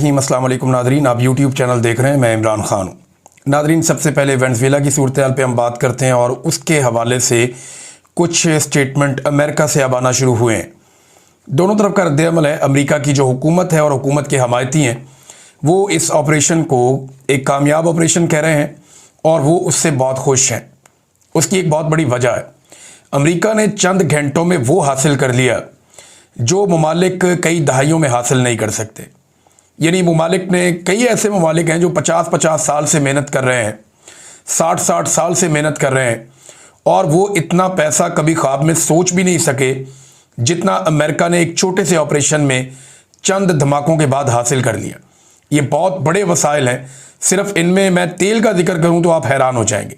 अस्सलाम वालेकुम नादरीन, आप यूट्यूब चैनल देख रहे हैं। मैं इमरान खान हूँ। नादरीन, सबसे पहले वेनेज़ुएला की सूरत हाल पे हम बात करते हैं और उसके हवाले से कुछ स्टेटमेंट अमेरिका से अब आना शुरू हुए हैं। दोनों तरफ का रद्द-ए-अमल है। अमेरिका की जो हुकूमत है और हुकूमत के हमायती हैं वो इस ऑपरेशन को एक कामयाब ऑपरेशन कह रहे हैं और वो उससे बहुत खुश हैं। उसकी एक बहुत बड़ी वजह है, अमेरिका ने चंद घंटों में वो हासिल कर लिया जो ममालिक कई दहाइयों में हासिल नहीं कर सकते। यानी ममालिक ने, कई ऐसे ममालिक हैं जो 50-50 साल से मेहनत कर रहे हैं, 60-60 साल से मेहनत कर रहे हैं और वो इतना पैसा कभी ख्वाब में सोच भी नहीं सके जितना अमेरिका ने एक छोटे से ऑपरेशन में चंद धमाकों के बाद हासिल कर लिया। ये बहुत बड़े वसाइल हैं। सिर्फ इनमें मैं तेल का जिक्र करूं तो आप हैरान हो जाएंगे।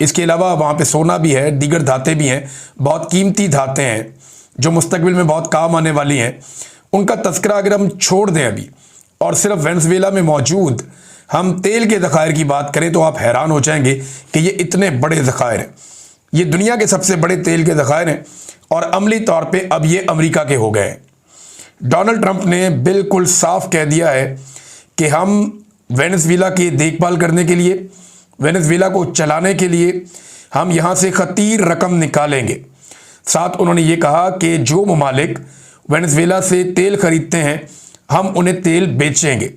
इसके अलावा वहाँ पे सोना भी है, दीगर धातें भी हैं, बहुत कीमती धातें हैं जो मुस्तकबिल में बहुत काम आने वाली हैं। उनका तस्करा अगर हम छोड़ दें अभी और सिर्फ वेनेज़ुएला में मौजूद हम तेल के ज़खायर की बात करें तो आप हैरान हो जाएंगे कि ये इतने बड़े ज़खायर हैं। ये दुनिया के सबसे बड़े तेल के ज़खायर हैं और अमली तौर पे अब ये अमेरिका के हो गए हैं। डोनाल्ड ट्रंप ने बिल्कुल साफ कह दिया है कि हम वेनेज़ुएला की देखभाल करने के लिए, वेनेज़ुएला को चलाने के लिए हम यहाँ से खतीर रकम निकालेंगे। साथ उन्होंने ये कहा कि जो ममालिक वेनेज़ुएला से तेल खरीदते हैं हम उन्हें तेल बेचेंगे।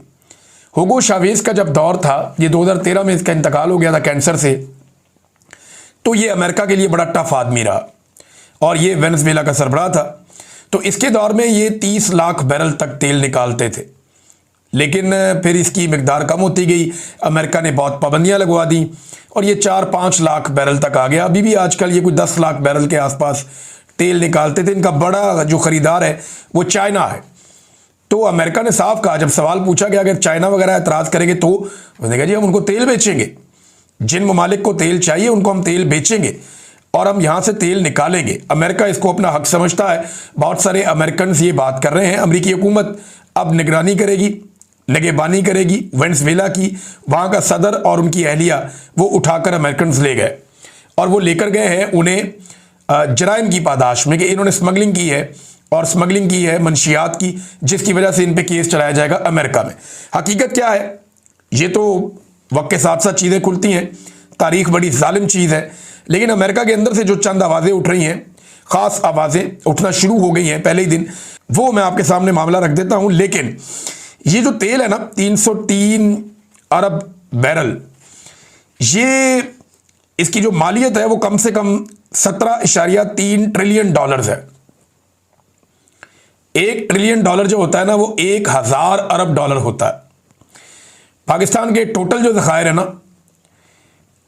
हुगो चावेज़ का जब दौर था, ये 2013 में इसका इंतकाल हो गया था कैंसर से, तो ये अमेरिका के लिए बड़ा टफ आदमी रहा और ये वेनेज़ुएला का सरबराह था। तो इसके दौर में ये 30 लाख बैरल तक तेल निकालते थे, लेकिन फिर इसकी मिकदार कम होती गई। अमेरिका ने बहुत पाबंदियां लगवा दी और ये 4-5 लाख बैरल तक आ गया। अभी भी आजकल ये कोई 10 लाख बैरल के आसपास तेल निकालते थे। इनका बड़ा जो ख़रीदार है वो चाइना है। तो अमेरिका ने साफ कहा, जब सवाल पूछा गया अगर चाइना वगैरह एतराज़ करेंगे तो उसने कहा जी हम उनको तेल बेचेंगे, जिन ममालिक को तेल चाहिए उनको हम तेल बेचेंगे और हम यहाँ से तेल निकालेंगे। अमेरिका इसको अपना हक समझता है। बहुत सारे अमेरिकन ये बात कर रहे हैं। अमेरिकी हुकूमत अब निगरानी करेगी, निगहबानी करेगी वेनेज़ुएला की। वहाँ का सदर और उनकी अहलिया वो उठाकर अमेरिकन ले गए और वो लेकर गए हैं उन्हें जराइम की पादाश में कि इन्होंने स्मगलिंग की है और स्मगलिंग की है मंशियात की, जिसकी वजह से इन पे केस चलाया जाएगा अमेरिका में। हकीकत क्या है, ये तो वक्त के साथ साथ चीज़ें खुलती हैं। तारीख बड़ी जालिम चीज़ है, लेकिन अमेरिका के अंदर से जो चंद आवाज़ें उठ रही हैं, ख़ास आवाज़ें उठना शुरू हो गई हैं पहले ही दिन, वो मैं आपके सामने मामला रख देता हूँ। लेकिन ये जो तेल है ना, 303 अरब बैरल, ये इसकी जो मालियत है वो कम से कम 17.3 ट्रिलियन डॉलर्स है। 1 ट्रिलियन डॉलर जो होता है ना, वो 1000 अरब डॉलर होता है। पाकिस्तान के टोटल जो ज़खायर है ना,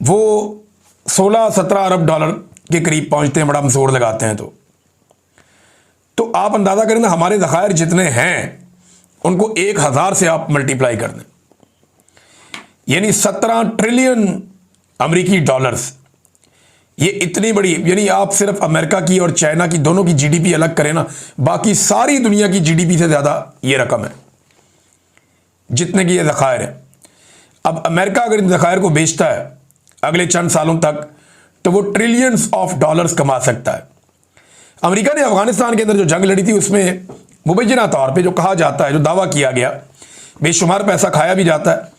वो 16-17 अरब डॉलर के करीब पहुंचते हैं, बड़ा हम जोर लगाते हैं। तो आप अंदाज़ा करें ना, हमारे ज़खायर जितने हैं उनको 1000 से आप मल्टीप्लाई कर दें, यानी 17 ट्रिलियन अमेरिकी डॉलर्स। ये इतनी बड़ी, यानी आप सिर्फ अमेरिका की और चाइना की दोनों की जीडीपी अलग करें ना, बाकी सारी दुनिया की जीडीपी से ज़्यादा ये रकम है जितने की ये ज़खायर है। अब अमेरिका अगर इन ज़खायर को बेचता है अगले चंद सालों तक तो वो ट्रिलियंस ऑफ डॉलर्स कमा सकता है। अमेरिका ने अफगानिस्तान के अंदर जो जंग लड़ी थी उसमें मुबैना तौर पे जो कहा जाता है, जो दावा किया गया, बेशुमार पैसा खाया भी जाता है,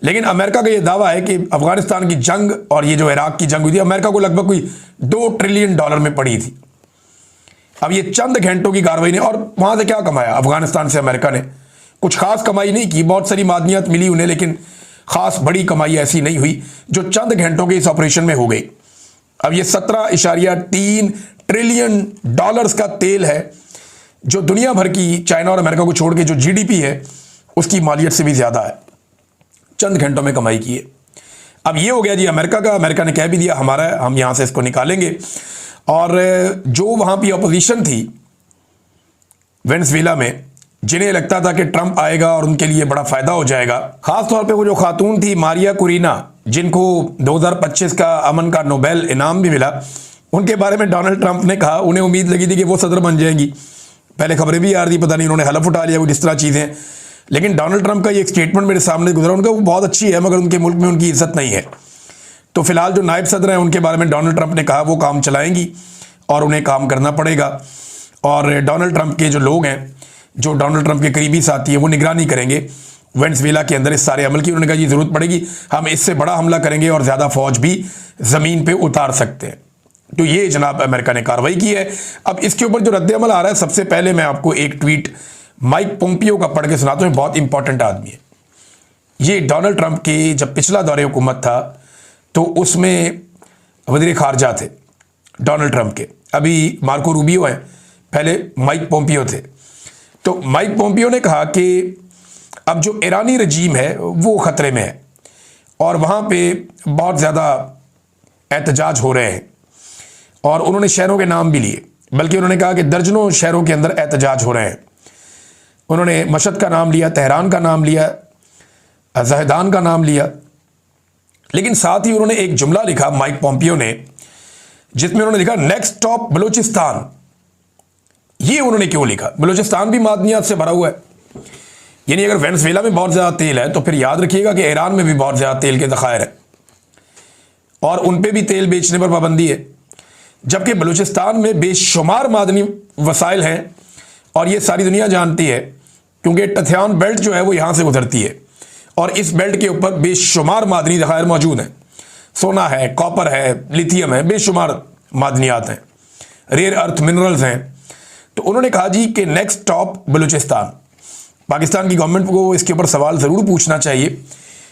लेकिन अमेरिका का ये दावा है कि अफगानिस्तान की जंग और ये जो इराक की जंग हुई थी, अमेरिका को लगभग कोई 2 ट्रिलियन डॉलर में पड़ी थी। अब ये चंद घंटों की कार्रवाई ने, और वहाँ से क्या कमाया अफगानिस्तान से अमेरिका ने? कुछ खास कमाई नहीं की। बहुत सारी मादनियात मिली उन्हें, लेकिन खास बड़ी कमाई ऐसी नहीं हुई जो चंद घंटों के इस ऑपरेशन में हो गई। अब ये 17.3 ट्रिलियन डॉलर्स का तेल है जो दुनिया भर की, चाइना और अमेरिका को छोड़ के जो जीडीपी है उसकी मालियत से भी ज़्यादा है। चंद घंटों में कमाई की है। अब ये हो गया जी अमेरिका का। अमेरिका ने कह भी दिया हमारा है, हम यहाँ से इसको निकालेंगे। और जो वहाँ की अपोजिशन थी वेनेज़ुएला में, जिन्हें लगता था कि ट्रंप आएगा और उनके लिए बड़ा फ़ायदा हो जाएगा, ख़ास तौर पे वो जो खातून थी मारिया कुरीना, जिनको 2025 का अमन का नोबेल इनाम भी मिला, उनके बारे में डोनाल्ड ट्रंप ने कहा, उन्हें उम्मीद लगी थी कि वो सदर बन जाएंगी। पहले खबरें भी आ रही थी, पता नहीं उन्होंने हलफ उठा लिया कुछ इस तरह चीज़ें। लेकिन डोनाल्ड ट्रंप का ये एक स्टेटमेंट मेरे सामने गुजरा, उनका वो बहुत अच्छी है मगर उनके मुल्क में उनकी इज्जत नहीं है। तो फिलहाल जो नायब सदर हैं उनके बारे में डोनाल्ड ट्रंप ने कहा वो काम चलाएंगी और उन्हें काम करना पड़ेगा। और डोनाल्ड ट्रंप के जो लोग हैं जो डोनाल्ड ट्रंप के करीबी साथी है वो निगरानी करेंगे वेनेजुएला के अंदर इस सारे अमल की। उन्होंने कहा जी ज़रूरत पड़ेगी हम इससे बड़ा हमला करेंगे और ज़्यादा फौज भी ज़मीन पे उतार सकते हैं। तो ये जनाब अमेरिका ने कार्रवाई की है। अब इसके ऊपर जो रद्द-ए-अमल आ रहा है, सबसे पहले मैं आपको एक ट्वीट माइक पोम्पियो का पढ़ के सुनाता हूँ। बहुत इंपॉर्टेंट आदमी है ये। डोनाल्ड ट्रंप के जब पिछला दौरे हुकूमत था तो उसमें वज़ीर ख़ारजा थे डोनाल्ड ट्रंप के, अभी मार्को रूबियो हैं, पहले माइक पोम्पियो थे। तो माइक पोम्पियो ने कहा कि अब जो ईरानी रजीम है वो ख़तरे में है और वहाँ पे बहुत ज़्यादा एहतजाज हो रहे हैं, और उन्होंने शहरों के नाम भी लिए, बल्कि उन्होंने कहा कि दर्जनों शहरों के अंदर एहतजाज हो रहे हैं। उन्होंने मशहद का नाम लिया, तेहरान का नाम लिया, ज़हदान का नाम लिया, लेकिन साथ ही उन्होंने एक जुमला लिखा माइक पोम्पियो ने, जिसमें उन्होंने लिखा नेक्स्ट स्टॉप बलूचिस्तान। ये उन्होंने क्यों लिखा? बलूचिस्तान भी मादनियात से भरा हुआ है, यानी अगर वेनेजुएला में बहुत ज़्यादा तेल है तो फिर याद रखिएगा कि ईरान में भी बहुत ज़्यादा तेल के ज़खायर है और उन पे भी तेल बेचने पर पाबंदी है, जबकि बलूचिस्तान में बेशुमार मादनी वसाइल हैं और ये सारी दुनिया जानती है क्योंकि टथियान बेल्ट जो है वो यहाँ से गुजरती है और इस बेल्ट के ऊपर बेशुमार मादनी ज़खायर मौजूद हैं। सोना है, कॉपर है, लिथियम है, बेशुमार मादनियात हैं, रेयर अर्थ मिनरल्स हैं। तो उन्होंने कहा जी कि नेक्स्ट स्टॉप बलूचिस्तान। पाकिस्तान की गवर्नमेंट को इसके ऊपर सवाल ज़रूर पूछना चाहिए।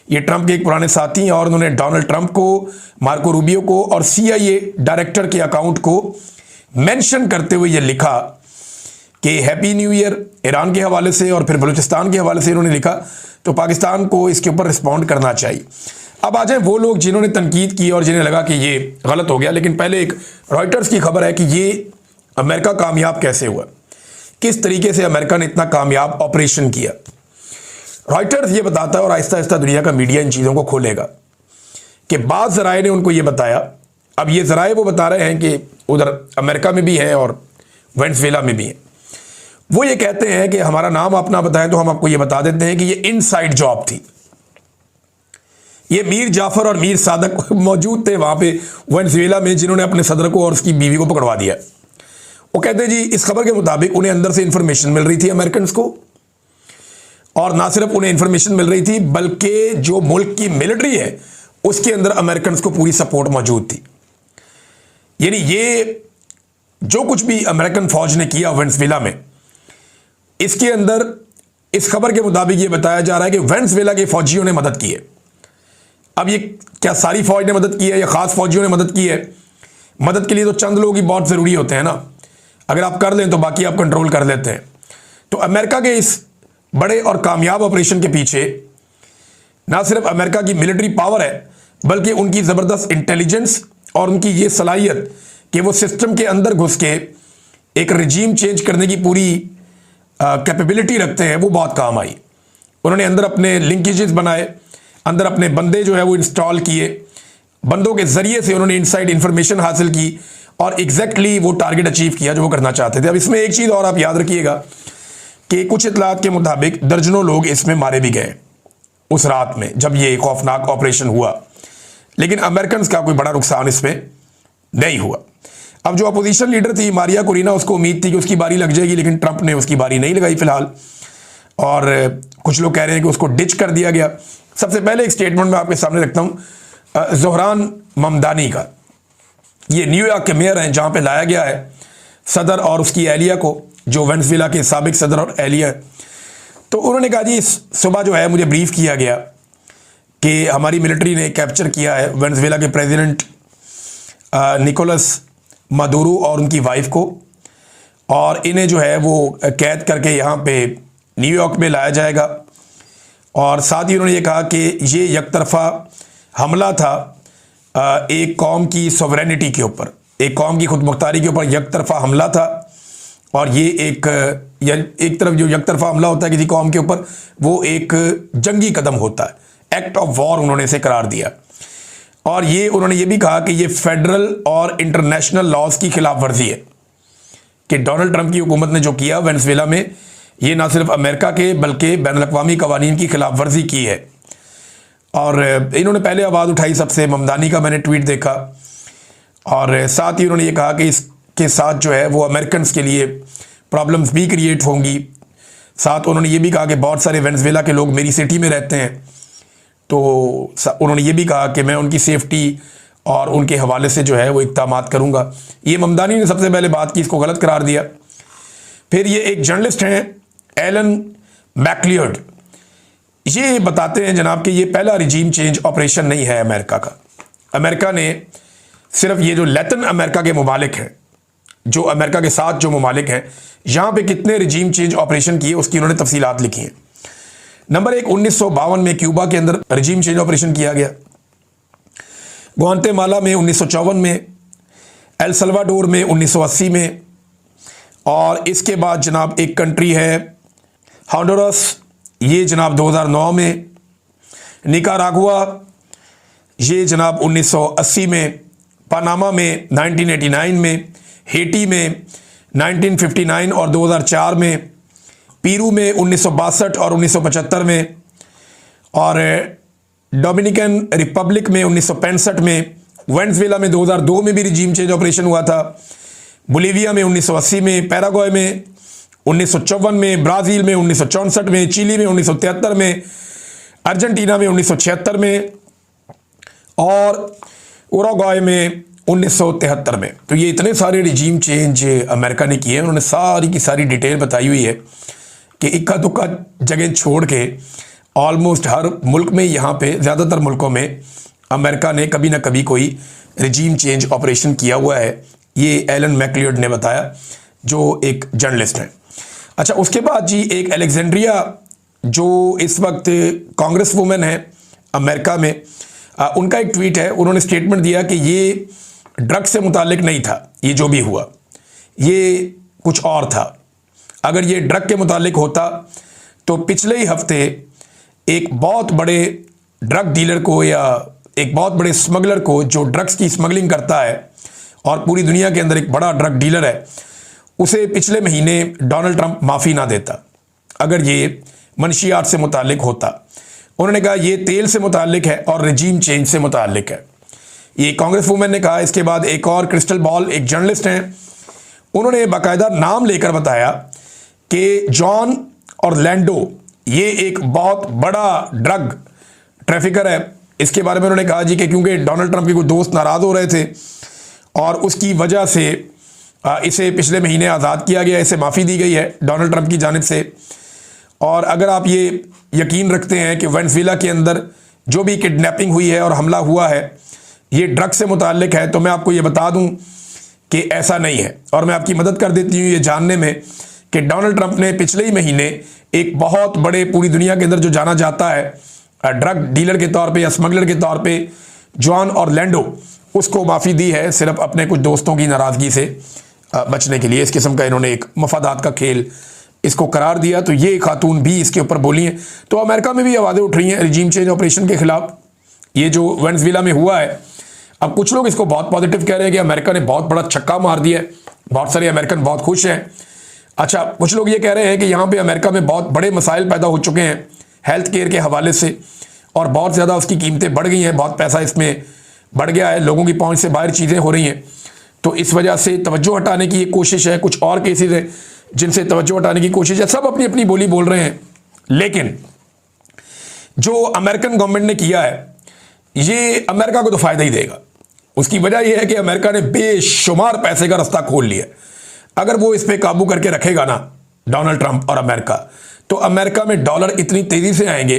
ये ट्रंप के एक पुराने साथी हैं और उन्होंने डोनाल्ड ट्रंप को, मार्को रूबियो को और CIA डायरेक्टर के अकाउंट को मेंशन करते हुए ये लिखा कि हैप्पी न्यू ईयर ईरान के हवाले से, और फिर बलूचिस्तान के हवाले से इन्होंने लिखा। तो पाकिस्तान को इसके ऊपर रिस्पॉन्ड करना चाहिए। अब आ जाए वो लोग जिन्होंने तनकीद की और जिन्हें लगा कि ये गलत हो गया, लेकिन पहले एक रॉयटर्स की खबर है कि ये अमेरिका कामयाब कैसे हुआ, किस तरीके से अमेरिका ने इतना कामयाब ऑपरेशन किया। रॉयटर्स ये बताता है, और आहिस्ता आहिस्ता दुनिया का मीडिया इन चीज़ों को खोलेगा, कि बाद ज़राए ने उनको ये बताया। अब ये ज़राए वो बता रहे हैं कि उधर अमेरिका में भी हैं और वेनेजुएला में भी हैं। वो ये कहते हैं कि हमारा नाम आप ना बताएं तो हम आपको ये बता देते हैं कि ये इनसाइड जॉब थी। ये मीर जाफर और मीर सादक मौजूद थे वहाँ पे वेनेजुएला में, जिन्होंने अपने सदर को और उसकी बीवी को पकड़वा दिया। वो कहते हैं जी इस खबर के मुताबिक उन्हें अंदर से इंफॉर्मेशन मिल रही थी अमेरिकन को, और ना सिर्फ उन्हें इंफॉर्मेशन मिल रही थी बल्कि जो मुल्क की मिलिट्री है उसके अंदर अमेरिकन को पूरी सपोर्ट मौजूद थी। यानी ये जो कुछ भी अमेरिकन फौज ने किया वेनेजुएला में, इसके अंदर इस खबर के मुताबिक ये बताया जा रहा है कि वेनेजुएला के फौजियों ने मदद की है। अब ये क्या सारी फौज ने मदद की है या खास फौजियों ने मदद की है? मदद के लिए तो चंद लोग ही बहुत ज़रूरी होते हैं ना, अगर आप कर लें तो बाकी आप कंट्रोल कर लेते हैं। तो अमेरिका के इस बड़े और कामयाब ऑपरेशन के पीछे ना सिर्फ अमेरिका की मिलिट्री पावर है, बल्कि उनकी ज़बरदस्त इंटेलिजेंस और उनकी ये सलाहियत कि वो सिस्टम के अंदर घुस के एक रजीम चेंज करने की पूरी कैपेबिलिटी रखते हैं, वो बहुत काम आई। उन्होंने अंदर अपने लिंकेजेस बनाए, अंदर अपने बंदे जो है वो इंस्टॉल किए, बंदों के ज़रिए से उन्होंने इनसाइड इंफॉर्मेशन हासिल की और एग्जैक्टली वो टारगेट अचीव किया जो वो करना चाहते थे। अब इसमें एक चीज़ और आप याद रखिएगा कि कुछ इतलात के मुताबिक दर्जनों लोग इसमें मारे भी गए उस रात में जब ये खौफनाक ऑपरेशन हुआ, लेकिन अमेरिकन का कोई बड़ा नुकसान इसमें नहीं हुआ। अब जो अपोजिशन लीडर थी मारिया कोरिना, उसको उम्मीद थी कि उसकी बारी लग जाएगी, लेकिन ट्रंप ने उसकी बारी नहीं लगाई फिलहाल, और कुछ लोग कह रहे हैं कि उसको डिच कर दिया गया। सबसे पहले एक स्टेटमेंट मैं आपके सामने रखता हूँ ज़ोहरान ममदानी का। ये न्यूयॉर्क के मेयर हैं जहाँ पे लाया गया है सदर और उसकी एहलिया को, जो वेनेजुएला के साबिक सदर और एहलिया है। तो उन्होंने कहा जी इस सुबह जो है मुझे ब्रीफ किया गया कि हमारी मिलिट्री ने कैप्चर किया है वेनेजुएला के प्रेसिडेंट निकोलस मादुरो और उनकी वाइफ को, और इन्हें जो है वो कैद करके यहाँ पे न्यूयॉर्क में लाया जाएगा। और साथ ही उन्होंने ये कहा कि ये एकतरफा हमला था एक कौम की सॉवरेनिटी के ऊपर, एक कौम की खुदमुख्तारी के ऊपर एकतरफा हमला था, और ये एक तरफ जो एकतरफा हमला होता है किसी कौम के ऊपर, वो एक जंगी कदम होता है, एक्ट ऑफ वॉर उन्होंने इसे करार दिया। और ये उन्होंने ये भी कहा कि ये फेडरल और इंटरनेशनल लॉज की खिलाफ वर्जी है कि डोनाल्ड ट्रंप की हुकूमत ने जो किया वेनेजुएला में, ये ना सिर्फ अमेरिका के बल्कि बैनुल-अक़वामी कवानीन की खिलाफ वर्जी की है। और इन्होंने पहले आवाज़ उठाई सबसे, ममदानी का मैंने ट्वीट देखा, और साथ ही उन्होंने ये कहा कि इसके साथ जो है वो अमेरिकन के लिए प्रॉब्लम्स भी क्रिएट होंगी, साथ उन्होंने ये भी कहा कि बहुत सारे वेनेजुएला के लोग मेरी सिटी में रहते हैं, तो उन्होंने ये भी कहा कि मैं उनकी सेफ्टी और उनके हवाले से जो है वो इक़दामात करूँगा। ये ममदानी ने सबसे पहले बात की, इसको गलत करार दिया। फिर ये एक जर्नलिस्ट हैं एलन मैकलियर्ड, ये बताते हैं जनाब कि ये पहला रिजीम चेंज ऑपरेशन नहीं है अमेरिका का। अमेरिका ने सिर्फ ये जो लैटिन अमेरिका के ममालिक हैं, जो अमेरिका के साथ जो ममालिक हैं, यहाँ पे कितने रिजीम चेंज ऑपरेशन किए उसकी उन्होंने तफसीलात लिखी हैं। नंबर 1, 1952 में क्यूबा के अंदर रिजीम चेंज ऑपरेशन किया गया, ग्वाटेमाला में 1954 में, एल सल्वाडोर में 1980 में, और इसके बाद जनाब एक कंट्री है होंडुरास, ये जनाब 2009 में, निकारागुआ ये जनाब 1980 में, पनामा में 1989 में, हेटी में 1959 और 2004 में, पीरू में 1962 और 1975 में, और डोमिनिकन रिपब्लिक में 1965 में, वेनेजुएला में 2002 में भी रिजीम चेंज ऑपरेशन हुआ था, बोलीविया में 1980 में, पैराग्वे में 1954 में, ब्राज़ील में 1964 में, चिली में 1973 में, अर्जेंटीना में 1976 में और उरुग्वे में 1973 में। तो ये इतने सारे रिजीम चेंज अमेरिका ने किए हैं। उन्होंने सारी की सारी डिटेल बताई हुई है कि इक्का दुक्का जगह छोड़ के ऑलमोस्ट हर मुल्क में, यहाँ पे ज़्यादातर मुल्कों में अमेरिका ने कभी ना कभी कोई रिजीम चेंज ऑपरेशन किया हुआ है। ये एलन मैकलियर्ड ने बताया, जो एक जर्नलिस्ट हैं। अच्छा, उसके बाद जी एक अलेक्जेंड्रिया जो इस वक्त कांग्रेस वुमेन है अमेरिका में, उनका एक ट्वीट है। उन्होंने स्टेटमेंट दिया कि ये ड्रग से मुतालिक नहीं था, ये जो भी हुआ ये कुछ और था। अगर ये ड्रग के मुतालिक होता तो पिछले ही हफ्ते एक बहुत बड़े ड्रग डीलर को या एक बहुत बड़े स्मगलर को, जो ड्रग्स की स्मगलिंग करता है और पूरी दुनिया के अंदर एक बड़ा ड्रग डीलर है, उसे पिछले महीने डोनाल्ड ट्रंप माफ़ी ना देता अगर ये मनशियात से मुतालिक होता। उन्होंने कहा ये तेल से मुतालिक है और रिजीम चेंज से मुतालिक है, ये कांग्रेस वुमेन ने कहा। इसके बाद एक और क्रिस्टल बॉल एक जर्नलिस्ट हैं, उन्होंने बाकायदा नाम लेकर बताया कि जॉन ऑरलैंडो ये एक बहुत बड़ा ड्रग ट्रैफिकर है। इसके बारे में उन्होंने कहा जी कि क्योंकि डोनाल्ड ट्रंप के कुछ दोस्त नाराज़ हो रहे थे और उसकी वजह से इसे पिछले महीने आज़ाद किया गया, इसे माफ़ी दी गई है डोनाल्ड ट्रंप की जानिब से। और अगर आप ये यकीन रखते हैं कि वेनेजुएला के अंदर जो भी किडनैपिंग हुई है और हमला हुआ है ये ड्रग से मुताल्लिक है, तो मैं आपको ये बता दूं कि ऐसा नहीं है। और मैं आपकी मदद कर देती हूँ ये जानने में कि डोनाल्ड ट्रंप ने पिछले ही महीने एक बहुत बड़े पूरी दुनिया के अंदर जो जाना जाता है ड्रग डीलर के तौर पे या स्मगलर के तौर पे, जॉन ऑरलैंडो, उसको माफ़ी दी है सिर्फ अपने कुछ दोस्तों की नाराज़गी से बचने के लिए। इस किस्म का इन्होंने एक मफादात का खेल इसको करार दिया। तो ये खातून भी इसके ऊपर बोली हैं। तो अमेरिका में भी आवाज़ें उठ रही हैं रिजीम चेंज ऑपरेशन के ख़िलाफ़, ये जो वेनेजुएला में हुआ है। अब कुछ लोग इसको बहुत पॉजिटिव कह रहे हैं कि अमेरिका ने बहुत बड़ा छक्का मार दिया है, बहुत सारे अमेरिकन बहुत खुश हैं। अच्छा, कुछ लोग ये कह रहे हैं कि यहाँ पे अमेरिका में बहुत बड़े मसाइल पैदा हो चुके हैं हेल्थ केयर के हवाले से और बहुत ज़्यादा उसकी कीमतें बढ़ गई हैं, बहुत पैसा इसमें बढ़ गया है, लोगों की पहुँच से बाहर चीज़ें हो रही हैं। तो इस वजह से तवज्जो हटाने की ये कोशिश है। कुछ और केसेस हैं जिनसे तवज्जो हटाने की कोशिश है। सब अपनी अपनी बोली बोल रहे हैं, लेकिन जो अमेरिकन गवर्नमेंट ने किया है ये अमेरिका को तो फ़ायदा ही देगा। उसकी वजह यह है कि अमेरिका ने बेशुमार पैसे का रास्ता खोल लिया। अगर वो इस पर काबू करके रखेगा ना डोनाल्ड ट्रंप और अमेरिका, तो अमेरिका में डॉलर इतनी तेज़ी से आएंगे,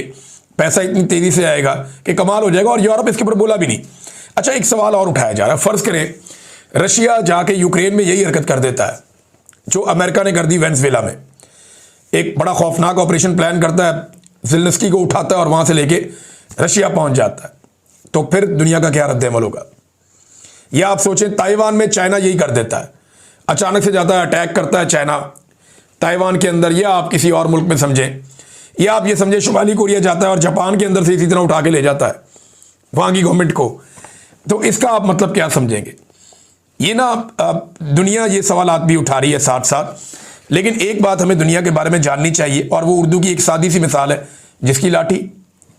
पैसा इतनी तेज़ी से आएगा कि कमाल हो जाएगा। और यूरोप इसके ऊपर बोला भी नहीं। अच्छा, एक सवाल और उठाया जा रहा है, फ़र्ज़ करें रशिया जाके यूक्रेन में यही हरकत कर देता है जो अमेरिका ने कर दी वेनेजुएला में। एक बड़ा खौफनाक ऑपरेशन प्लान करता है, ज़ेलेंस्की को उठाता है और वहाँ से लेके रशिया पहुँच जाता है, तो फिर दुनिया का क्या रद्द-ए-अमल होगा? या आप सोचें ताइवान में चाइना यही कर देता है, अचानक से जाता है अटैक करता है चाइना ताइवान के अंदर, या आप किसी और मुल्क में समझें, या आप ये समझें शुमाली कोरिया जाता है और जापान के अंदर से इसी तरह उठा के ले जाता है वहाँ की गवर्नमेंट को। तो इसका आप मतलब क्या समझेंगे? ये ना दुनिया ये सवालात भी उठा रही है साथ साथ। लेकिन एक बात हमें दुनिया के बारे में जाननी चाहिए, और वो उर्दू की एक सादी सी मिसाल है, जिसकी लाठी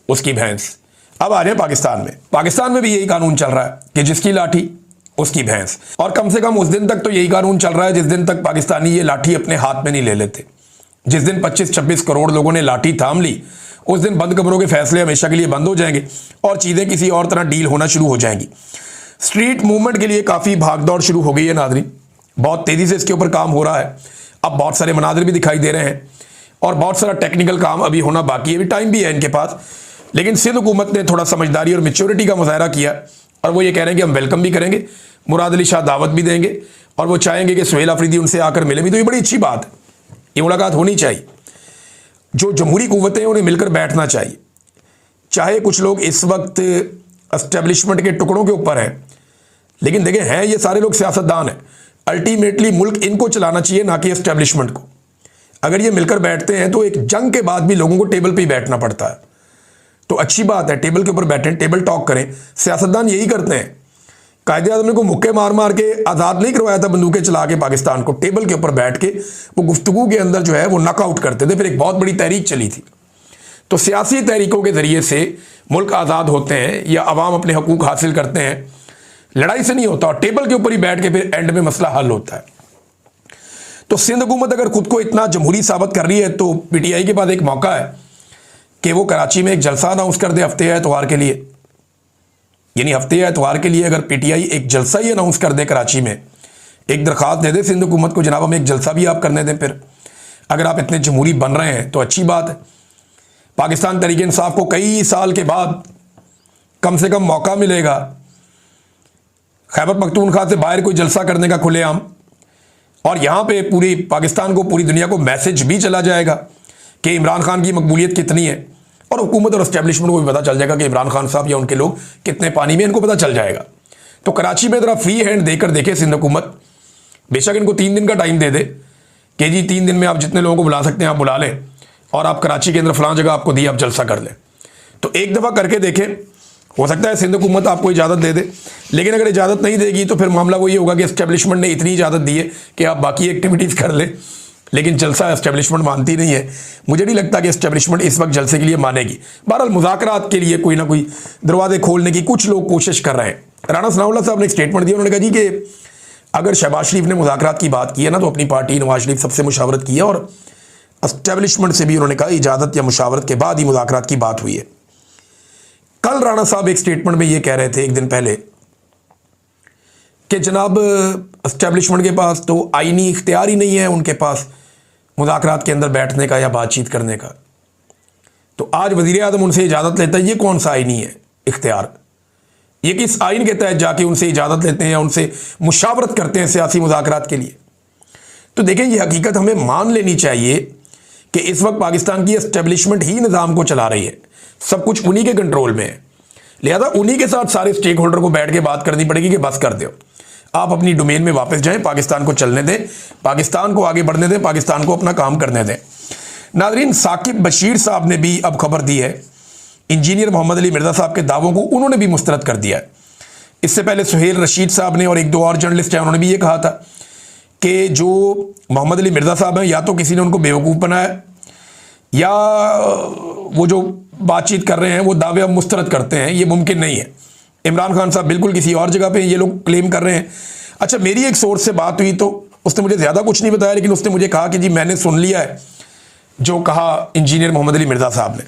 उसकी भैंस। अब आ जाए पाकिस्तान में। पाकिस्तान में भी यही कानून चल रहा है कि जिसकी लाठी उसकी भैंस। और कम से कम उस दिन तक तो यही कानून चल रहा है जिस दिन तक पाकिस्तानी ये लाठी अपने हाथ में नहीं ले लेते। जिस दिन 25-26 करोड़ लोगों ने लाठी थाम ली, उस दिन बंद कमरों के फैसले हमेशा के लिए बंद हो जाएंगे और चीज़ें किसी और तरह डील होना शुरू हो जाएंगी। स्ट्रीट मूवमेंट के लिए काफ़ी भागदौड़ शुरू हो गई है नाज़रीन, बहुत तेज़ी से इसके ऊपर काम हो रहा है। अब बहुत सारे मनाजिर भी दिखाई दे रहे हैं और बहुत सारा टेक्निकल काम अभी होना बाकी है, अभी टाइम भी है इनके पास। लेकिन सिंध हुकूमत ने थोड़ा समझदारी और मेच्योरिटी का मुजाहरा किया और वो ये कह रहे हैं कि हम वेलकम भी करेंगे, मुराद अली शाह दावत भी देंगे और वो चाहेंगे कि सुहेल अफरीदी उनसे आकर मिले भी। तो ये बड़ी अच्छी बात है, ये मुलाकात होनी चाहिए। जो जमहूरी कुव्वतें हैं उन्हें मिलकर बैठना चाहिए। चाहे कुछ लोग इस वक्त एस्टेब्लिशमेंट के टुकड़ों के ऊपर हैं, लेकिन देखें हैं ये सारे लोग सियासतदान हैं। अल्टीमेटली मुल्क इनको चलाना चाहिए, ना कि एस्टेब्लिशमेंट को। अगर ये मिलकर बैठते हैं तो एक जंग के बाद भी लोगों को टेबल पे ही बैठना पड़ता है, तो अच्छी बात है टेबल के ऊपर बैठें, टेबल टॉक करें। सियासतदान यही करते हैं। कायदे-ए-आज़म ने को मुक्के मार मार के आज़ाद नहीं करवाया था बंदूकें चला के पाकिस्तान को, टेबल के ऊपर बैठ के वो गुफ्तगू के अंदर जो है वो नॉकआउट करते थे, फिर एक बहुत बड़ी तहरीक चली थी। तो सियासी तहरीकों के ज़रिए से मुल्क आज़ाद होते हैं या अवाम अपने हकूक़ हासिल करते हैं, लड़ाई से नहीं होता, और टेबल के ऊपर ही बैठ के फिर एंड में मसला हल होता है। तो सिंध हुकूमत अगर खुद को इतना जमहूरी साबित कर रही है तो पीटीआई के पास एक मौका है कि वो कराची में एक जलसा अनाउंस कर दे हफ्ते एतवार के लिए। यानी हफ्ते एतवार के लिए अगर पीटीआई एक जलसा ही अनाउंस कर दे कराची में, एक दरख्वास्त दे दे सिंध हुकूमत को, जनाब हमें एक जलसा भी आप करने दें, फिर अगर आप इतने जमहूरी बन रहे हैं तो अच्छी बात है। पाकिस्तान तहरीक इंसाफ को कई साल के बाद कम से कम मौका मिलेगा खैबर पख्तूनख्वा से बाहर कोई जलसा करने का खुलेआम, और यहाँ पे पूरी पाकिस्तान को, पूरी दुनिया को मैसेज भी चला जाएगा कि इमरान खान की मकबूलियत कितनी है, और हुकूमत और एस्टेब्लिशमेंट को भी पता चल जाएगा कि इमरान खान साहब या उनके लोग कितने पानी में, इनको पता चल जाएगा। तो कराची में ज़रा फ्री हैंड देकर देखे सिंध हुकूमत, बेशक इनको 3 दिन का टाइम दे दे कि जी 3 दिन में आप जितने लोगों को बुला सकते हैं आप बुला लें, और आप कराची के अंदर फलां जगह आपको दी, आप जलसा कर लें। तो एक दफ़ा करके देखें, हो सकता है सिंध हुकूमत आपको इजाज़त दे दे। लेकिन अगर इजाज़त नहीं देगी तो फिर मामला वो ये होगा कि एस्टेब्लिशमेंट ने इतनी इजाज़त दी है कि आप बाकी एक्टिविटीज़ कर लें, लेकिन जलसा एस्टेब्लिशमेंट मानती नहीं है। मुझे नहीं लगता कि एस्टेब्लिशमेंट इस वक्त जलसे के लिए मानेगी। बहरहाल मुज़ाकरात के लिए कोई ना कोई दरवाजे खोलने की कुछ लोग कोशिश कर रहे हैं। राना सनाउल्लाह साहब ने एक स्टेटमेंट दिया, उन्होंने कहा जी कि अगर शहबाज शरीफ ने मुज़ाकरात की बात की है ना, तो अपनी पार्टी नवाज शरीफ सबसे मुशावरत की है, और एस्टेब्लिशमेंट से भी उन्होंने कहा इजाज़त या मुशावरत के बाद ही मुज़ाकरात की बात हुई है। कल राना साहब एक स्टेटमेंट में ये कह रहे थे एक दिन पहले कि जनाब एस्टेब्लिशमेंट के पास तो आईनी इख्तियार ही नहीं है उनके पास मुज़ाकरात के अंदर बैठने का या बातचीत करने का। तो आज वज़ीर आज़म उनसे इजाज़त लेता है, ये कौन सा आईनी है इख्तियार? ये किस आइन के तहत जाके उनसे इजाज़त लेते हैं या उनसे मुशावरत करते हैं सियासी मुज़ाकरात के लिए? तो देखें, ये हकीकत हमें मान लेनी चाहिए कि इस वक्त पाकिस्तान की एस्टेब्लिशमेंट ही निज़ाम को चला रही है, सब कुछ उन्हीं के कंट्रोल में है। लिहाजा उन्हीं के साथ सारे स्टेक होल्डर को बैठ के बात करनी पड़ेगी कि बस कर दो, आप अपनी डोमेन में वापस जाएं, पाकिस्तान को चलने दें, पाकिस्तान को आगे बढ़ने दें, पाकिस्तान को अपना काम करने दें। नाज़रीन, साकिब बशीर साहब ने भी अब खबर दी है, इंजीनियर मोहम्मद अली मिर्ज़ा साहब के दावों को उन्होंने भी मुस्तरद कर दिया है। इससे पहले सुहेल रशीद साहब ने और 1-2 और जर्नलिस्ट हैं, उन्होंने भी ये कहा था कि जो मोहम्मद अली मिर्ज़ा साहब हैं, या तो किसी ने उनको बेवकूफ़ बनाया, या वो जो बातचीत कर रहे हैं वो दावे अब मुस्तरद करते हैं, ये मुमकिन नहीं है। इमरान खान साहब बिल्कुल किसी और जगह पे ये लोग क्लेम कर रहे हैं। अच्छा, मेरी एक सोर्स से बात हुई तो उसने मुझे ज़्यादा कुछ नहीं बताया, लेकिन उसने मुझे कहा कि जी मैंने सुन लिया है जो कहा इंजीनियर मोहम्मद अली मिर्ज़ा साहब ने।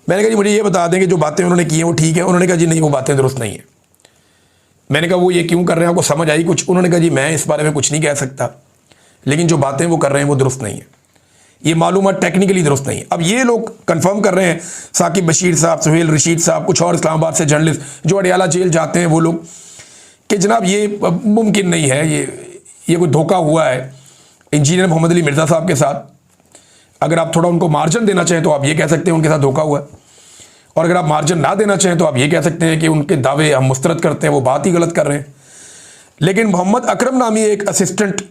मैंने कहा जी मुझे ये बता दें कि जो बातें उन्होंने की हैं वो ठीक है। उन्होंने कहा जी नहीं, वो बातें दुरुस्त नहीं है। मैंने कहा वो ये क्यों कर रहे हैं, आपको समझ आई कुछ? उन्होंने कहा जी मैं इस बारे में कुछ नहीं कह सकता, लेकिन जो बातें वो कर रहे हैं वो दुरुस्त नहीं है, ये मालूमात टेक्निकली दुरुस्त नहीं है। अब ये लोग कंफर्म कर रहे हैं, साकिब बशीर साहब, सुहेल रशीद साहब, कुछ और इस्लामाबाद से जर्नलिस्ट जो अडियाला जेल जाते हैं, वो लोग, कि जनाब ये मुमकिन नहीं है, ये कोई धोखा हुआ है इंजीनियर मोहम्मद अली मिर्ज़ा साहब के साथ। अगर आप थोड़ा उनको मार्जिन देना चाहें तो आप ये कह सकते हैं उनके साथ धोखा हुआ है, और अगर आप मार्जिन ना देना चाहें तो आप ये कह सकते हैं कि उनके दावे हम मुस्तरद करते हैं, वो बात ही गलत कर रहे हैं। लेकिन मोहम्मद अकरम नामी एक असिस्टेंट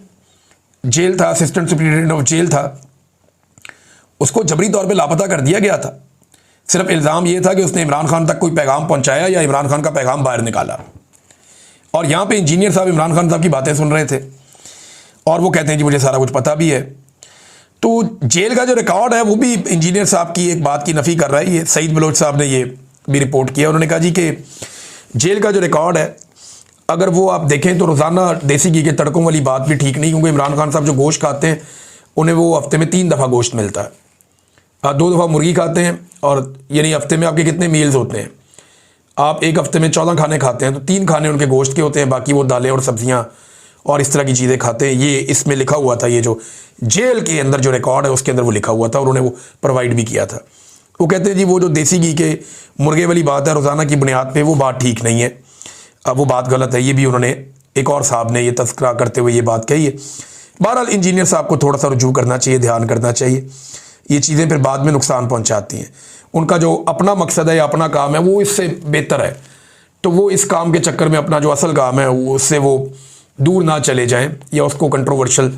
जेल था, असिस्टेंट सुप्रिटेंडेंट ऑफ जेल था, उसको जबरी तौर पे लापता कर दिया गया था। सिर्फ इल्ज़ाम ये था कि उसने इमरान खान तक कोई पैगाम पहुंचाया या इमरान खान का पैगाम बाहर निकाला। और यहाँ पे इंजीनियर साहब इमरान खान साहब की बातें सुन रहे थे और वो कहते हैं जी मुझे सारा कुछ पता भी है। तो जेल का जो रिकॉर्ड है वो भी इंजीनियर साहब की एक बात की नफ़ी कर रहा है। ये सईद बलोच साहब ने ये भी रिपोर्ट किया। उन्होंने कहा जी कि जेल का जो रिकॉर्ड है अगर वो आप देखें तो रोज़ाना देसी घी के तड़कों वाली बात भी ठीक नहीं, क्योंकि इमरान खान साहब जो गोश्त खाते हैं उन्हें वो हफ्ते में 3 दफ़ा गोश्त मिलता है। 2 दफ़ा मुर्गी खाते हैं, और यानी हफ्ते में आपके कितने मील्स होते हैं? आप एक हफ्ते में 14 खाने खाते हैं, तो 3 खाने उनके गोश्त के होते हैं, बाकी वो दालें और सब्जियां और इस तरह की चीज़ें खाते हैं। ये इसमें लिखा हुआ था, ये जो जेल के अंदर जो रिकॉर्ड है उसके अंदर वो लिखा हुआ था, और उन्होंने वो प्रोवाइड भी किया था। वो कहते हैं जी वो जो देसी घी के मुर्गे वाली बात है रोज़ाना की बुनियाद पे, वो बात ठीक नहीं है, अब वो बात गलत है। ये भी उन्होंने एक और साहब ने ये तस्करा करते हुए ये बात कही है। बहरहाल इंजीनियर साहब को थोड़ा सा रुजू करना चाहिए, ध्यान करना चाहिए। ये चीज़ें फिर बाद में नुकसान पहुंचाती हैं। उनका जो अपना मकसद है या अपना काम है वो इससे बेहतर है, तो वो इस काम के चक्कर में अपना जो असल काम है उससे वो दूर ना चले जाएं या उसको कंट्रोवर्शियल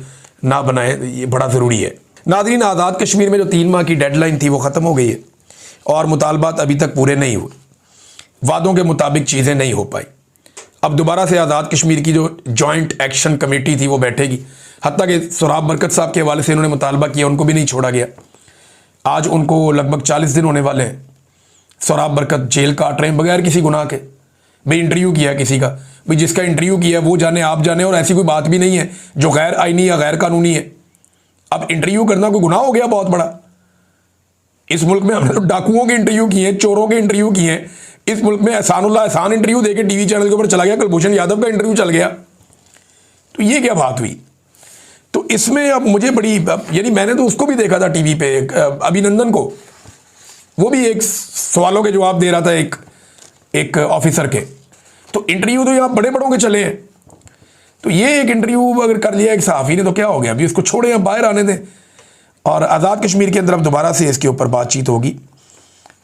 ना बनाएं, ये बड़ा ज़रूरी है। नाज़रीन, आज़ाद कश्मीर में जो 3 माह की डेडलाइन थी वो ख़त्म हो गई है, और मुतालबात अभी तक पूरे नहीं हुए, वादों के मुताबिक चीज़ें नहीं हो पाई। अब दोबारा से आज़ाद कश्मीर की जो जॉइंट एक्शन कमेटी थी वो बैठेगी। हत्ता कि सोराब बरकत साहब के हवाले से इन्होंने मुतालबा किया, उनको भी नहीं छोड़ा गया। आज उनको लगभग 40 दिन होने वाले हैं। सोराब बरकत जेल काट रहे हैं बगैर किसी गुनाह के। भाई इंटरव्यू किया किसी का, भाई जिसका इंटरव्यू किया वो जाने आप जाने, और ऐसी कोई बात भी नहीं है जो गैर आईनी या गैर कानूनी है। अब इंटरव्यू करना कोई गुनाह हो गया बहुत बड़ा? इस मुल्क में हमने तो डाकुओं के इंटरव्यू किए हैं, चोरों के इंटरव्यू किए हैं। इस मुल्क में एहसान इंटरव्यू देके टीवी चैनल के ऊपर चला गया, कुलभूषण यादव का इंटरव्यू चल गया। तो ये क्या बात हुई? तो इसमें अब मुझे बड़ी, यानी मैंने तो उसको भी देखा था टीवी पे, अभिनंदन को, वो भी एक सवालों के जवाब दे रहा था एक ऑफिसर के। तो इंटरव्यू तो यहाँ बड़े बड़ों के चले हैं, तो ये एक इंटरव्यू अगर कर लिया एक सहाफ़ी ने तो क्या हो गया? अभी उसको छोड़े, अब बाहर आने दें। और आज़ाद कश्मीर के अंदर अब दोबारा से इसके ऊपर बातचीत होगी।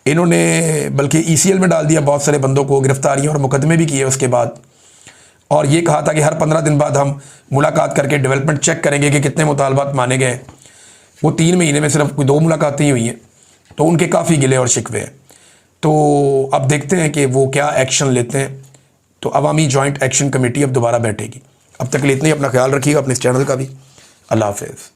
इन्होंने बल्कि ECL में डाल दिया बहुत सारे बंदों को, गिरफ्तारियाँ और मुकदमे भी किए उसके बाद, और ये कहा था कि हर 15 दिन बाद हम मुलाकात करके डेवलपमेंट चेक करेंगे कि कितने मुतालबात माने गए। वो 3 महीने में सिर्फ 2 मुलाकातें ही हुई हैं, तो उनके काफ़ी गिले और शिकवे हैं। तो अब देखते हैं कि वो क्या एक्शन लेते हैं। तो अवामी जॉइंट एक्शन कमेटी अब दोबारा बैठेगी। अब तक के लिए इतना ही। अपना ख्याल रखिएगा, अपने इस चैनल का भी। अल्लाह हाफ़िज़।